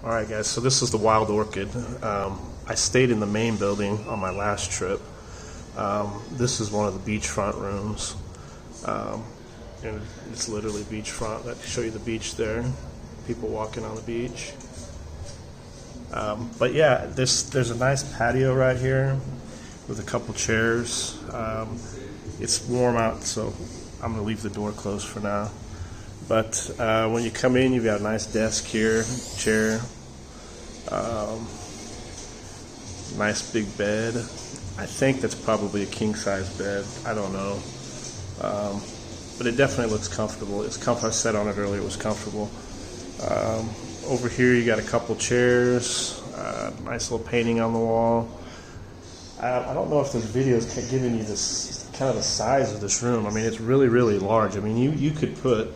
Alright guys, so this is the Wild Orchid. I stayed in the main building on my last trip. This is one of the beachfront rooms. And it's literally beachfront. I can show you the beach there. People walking on the beach. But yeah, there's a nice patio right here with a couple chairs. It's warm out, so I'm going to leave the door closed for now. But when you come in, you've got a nice desk here, chair, nice big bed. I think that's probably a king-size bed. I don't know. But it definitely looks comfortable. It's comfortable. I sat on it earlier. It was comfortable. Over here, you got a couple chairs, nice little painting on the wall. I don't know if this video is giving you this kind of the size of this room. I mean, it's really, really large. I mean, you could put,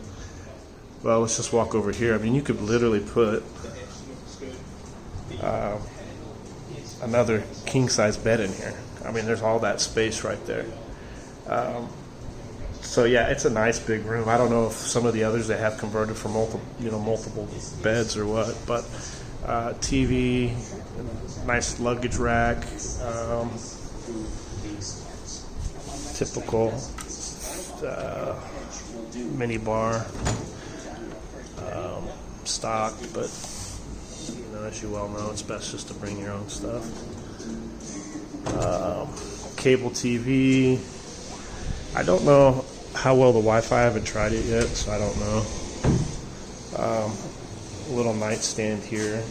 well, let's just walk over here. I mean, you could literally put another king-size bed in here. I mean, there's all that space right there. So yeah, it's a nice big room. I don't know if some of the others they have converted for multiple beds or what, but TV, nice luggage rack, typical mini bar, stocked, but as you well know, it's best just to bring your own stuff. Cable TV. I don't know how well the Wi-Fi, I haven't tried it yet, so I don't know. A little nightstand here.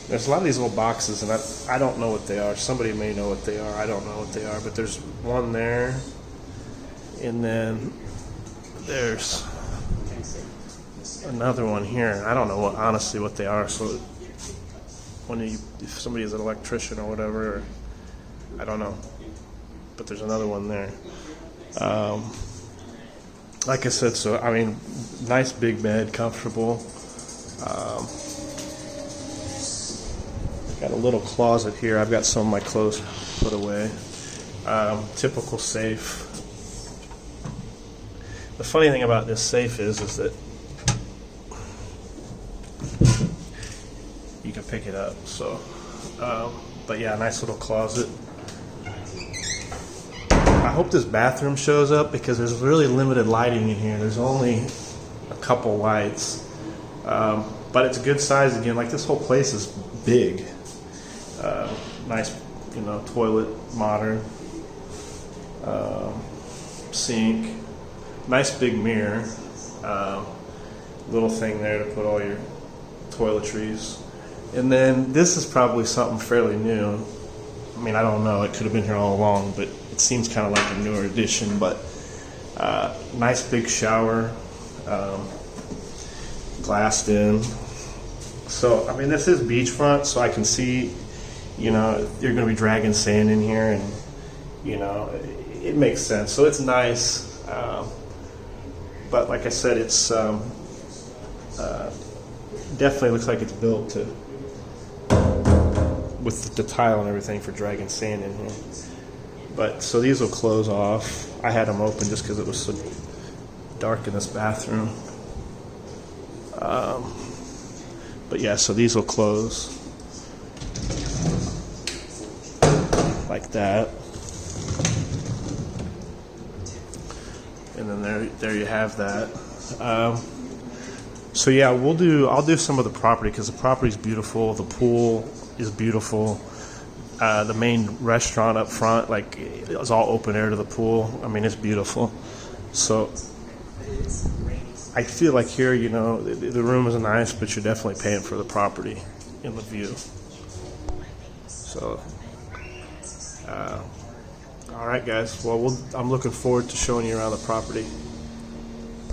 There's a lot of these little boxes, and I don't know what they are. Somebody may know what they are. I don't know what they are, but there's one there, and then there's another one here. I don't know honestly what they are. So if somebody is an electrician or whatever, I don't know. But there's another one there. Like I said, so I mean, nice big bed, comfortable. Got a little closet here. I've got some of my clothes put away. Typical safe. The funny thing about this safe is that you can pick it up. So, but yeah, nice little closet. I hope this bathroom shows up because there's really limited lighting in here. There's only a couple lights, but it's a good size again. Like this whole place is big. Nice, toilet, modern, sink, nice big mirror, little thing there to put all your toiletries. And then this is probably something fairly new. I mean, I don't know. It could have been here all along, but it seems kind of like a newer addition. But nice big shower, glassed in. So, I mean, this is beachfront, so I can see, you're going to be dragging sand in here, and, it makes sense. So it's nice. But like I said, it's definitely looks like it's built with the tile and everything for dragging sand in here. But so these will close off. I had them open just because it was so dark in this bathroom. But yeah, so these will close like that. And then there you have that. So yeah, I'll do some of the property because the property is beautiful. The pool is beautiful. The main restaurant up front, like, it's all open air to the pool. I mean, it's beautiful. So I feel like here, the room is nice, but you're definitely paying for the property and the view. So, all right, guys. Well, I'm looking forward to showing you around the property.